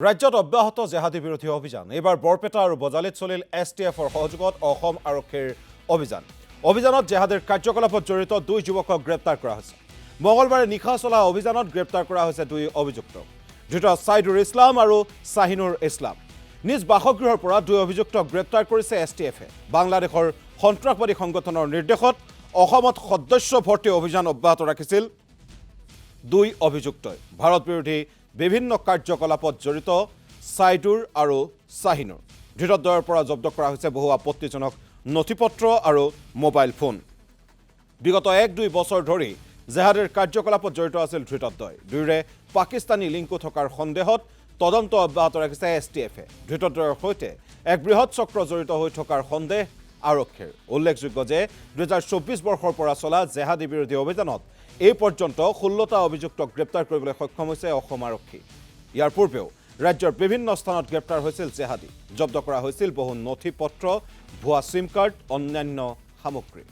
ৰাজ্যত অব্যাহত জেহাদী বিৰোধী অভিযান এবাৰ বৰপেটা আৰু বজালিত চলিল STFৰ সহযোগত অসম আৰক্ষীৰ অভিযানত জেহাদীৰ কাৰ্যকলাপত জড়িত দুই যুৱকক গ্ৰেপ্তাৰ কৰা হৈছে। মঙলবাৰে নিশা চলা অভিযানত গ্ৰেপ্তাৰ কৰা হৈছে দুই অভিযুক্ত ধৃত ছাইদুৰ ইছলাম আৰু শাহিনুৰ ইছলাম। নিজ বাসগৃহৰ পৰা দুই অভিযুক্তক গ্ৰেপ্তাৰ কৰিছে STFে। বাংলাদেশৰ সন্ত্ৰাসবাদী সংগঠনৰ নিৰ্দেশত অসমত সদস্য ভৰ্তি অভিযান অব্যাহত ৰাখিছিল দুই অভিযুক্তই। ভাৰত বিৰোধী বিভিন্ন কাৰ্যকলাপত জড়িত ছাইদুৰ আৰু শাহিনুৰ ধৃতদ্বয়ৰ পৰা জব্দ কৰা হৈছে বহু আপত্তিজনক নথিপত্ৰ আৰু মোবাইল ফোন। বিগত 1-2 বছৰ ধৰি জেহাদীৰ কাৰ্যকলাপত জড়িত আছিল ধৃতদ্বয়। দুয়োৰে পাকিস্তানী লিংকো থকাৰ সন্দেহত তদন্ত অব্যাহত ৰাখিছে STFে। ধৃতদ্বয়ৰ সৈতে এক বৃহৎ চক্ৰ জড়িত হৈ থকাৰ সন্দেহ আৰক্ষীৰ। উল্লেখযোগ্য যে 2024 বৰ্ষৰ পৰা চলা জেহাদী বিৰোধী অভিযানত এই পৰ্যন্ত 16টা অভিযুক্তক গ্ৰেপ্তাৰ কৰিবলৈ সক্ষম হৈছে অসম আৰক্ষী। ইয়াৰ পূৰ্বেও ৰাজ্যৰ বিভিন্ন স্থানত গ্ৰেপ্তাৰ হৈছিল জেহাদী। জব্দ কৰা হৈছিল বহু নথি পত্ৰ, ভুৱা চিম কাৰ্ড, অন্যান্য সামগ্ৰী।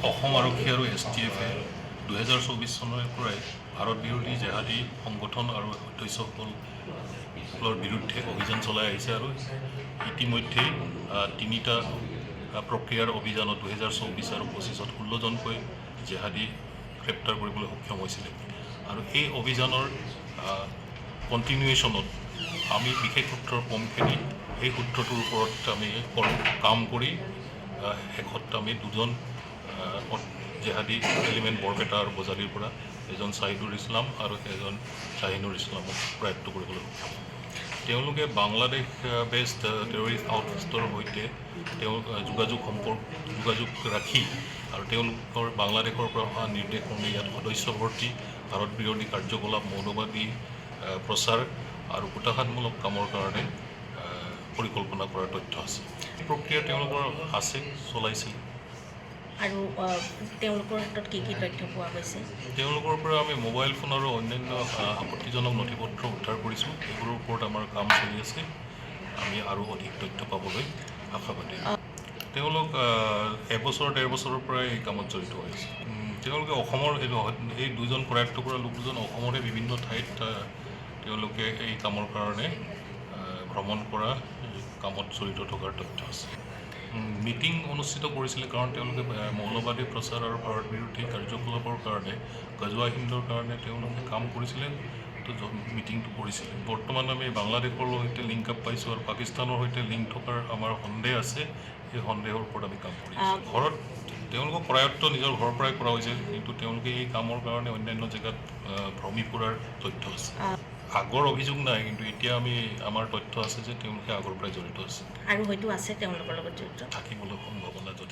অসম আৰক্ষী আৰু STFে 2024 চনৰ পৰাই ভাৰত বিৰোধী জেহাদী সংগঠন আৰু সদস্যসকলৰ বিৰুদ্ধে অভিযান চলাই আহিছে আৰু ইতিমধ্যে 3টা প্ৰক্ৰিয়াৰ অভিযানত 2024 আৰু 25ত 16জনকৈ জেহাদী গ্ৰেপ্তাৰ কৰিবলৈ সক্ষম হৈছিলে। আৰু এই অভিযানৰ কণ্টিনিউৱেশ্যনত আমি বিশেষ সূত্ৰৰ কমখিনি সেই সূত্ৰটোৰ ওপৰত আমি কাম কৰি শেষত আমি দুজন জেহাদী এলিমেণ্ট বৰপেটা আৰু বজালিৰ পৰা এজন ছাইদুৰ ইছলাম আৰু এজন শাহিনুৰ ইছলামক প্ৰয়াত্ত কৰিবলৈ সক্ষম। তেওঁলোকে বাংলাদেশ বেছড টেৰৰিষ্ট আউটপোষ্টৰ সৈতে যোগাযোগ ৰাখি আৰু তেওঁলোকৰ বাংলাদেশৰ পৰা অহা নিৰ্দেশমৰ্মে ইয়াত সদস্য ভৰ্তি, ভাৰত বিৰোধী কাৰ্যকলাপ, মৌলবাদী প্ৰচাৰ আৰু কুটাঘাতমূলক কামৰ কাৰণে পৰিকল্পনা কৰাৰ তথ্য আছে। এই প্ৰক্ৰিয়া তেওঁলোকৰ আছে, চলাইছিল। আৰু তেওঁলোকৰ ক্ষেত্ৰত কি তথ্য পোৱা গৈছে? তেওঁলোকৰ পৰা আমি মোবাইল ফোন আৰু অন্যান্য আপত্তিজনক নথিপত্ৰ উদ্ধাৰ কৰিছোঁ। এইবোৰৰ ওপৰত আমাৰ কাম চলি আছে। আমি আৰু অধিক তথ্য পাবলৈ আশাবাদী। তেওঁলোক 1-1.5 বছৰৰ পৰাই এই কামত জড়িত হৈছে। তেওঁলোকে অসমৰ এই দুজন প্ৰয়াত্ত কৰা লোক দুজন অসমৰে বিভিন্ন ঠাইত তেওঁলোকে এই কামৰ কাৰণে ভ্ৰমণ কৰা কামত জড়িত থকাৰ তথ্য আছে। মিটিং অনুষ্ঠিত কৰিছিলে কাৰণ তেওঁলোকে মৌলবাদী প্ৰচাৰ আৰু ভাৰত বিৰোধী কাৰ্যকলাপৰ কাৰণে গজৱা হিন্দৰ কাৰণে তেওঁলোকে কাম কৰিছিলে, তো মিটিংটো কৰিছিলে। বৰ্তমান আমি বাংলাদেশৰ সৈতে লিংক আপ পাইছোঁ আৰু পাকিস্তানৰ সৈতে লিংক থকাৰ আমাৰ সন্দেহ আছে। সেই সন্দেহৰ ওপৰত আমি কাম কৰিছোঁ। ঘৰত তেওঁলোকক কৰায়ত্ব নিজৰ ঘৰৰ পৰাই কৰা হৈছে, কিন্তু তেওঁলোকে এই কামৰ কাৰণে অন্যান্য জেগাত ভ্ৰমি ফুৰাৰ তথ্য আছে। আগৰ অভিযোগ নাই, কিন্তু এতিয়া আমাৰ তথ্য আছে যে তেওঁলোকে আগৰ পৰাই জড়িত আছে আৰু হয়তো আছে তেওঁলোকৰ লগত জড়িত থাকিবলৈ সম্ভাৱনা যদি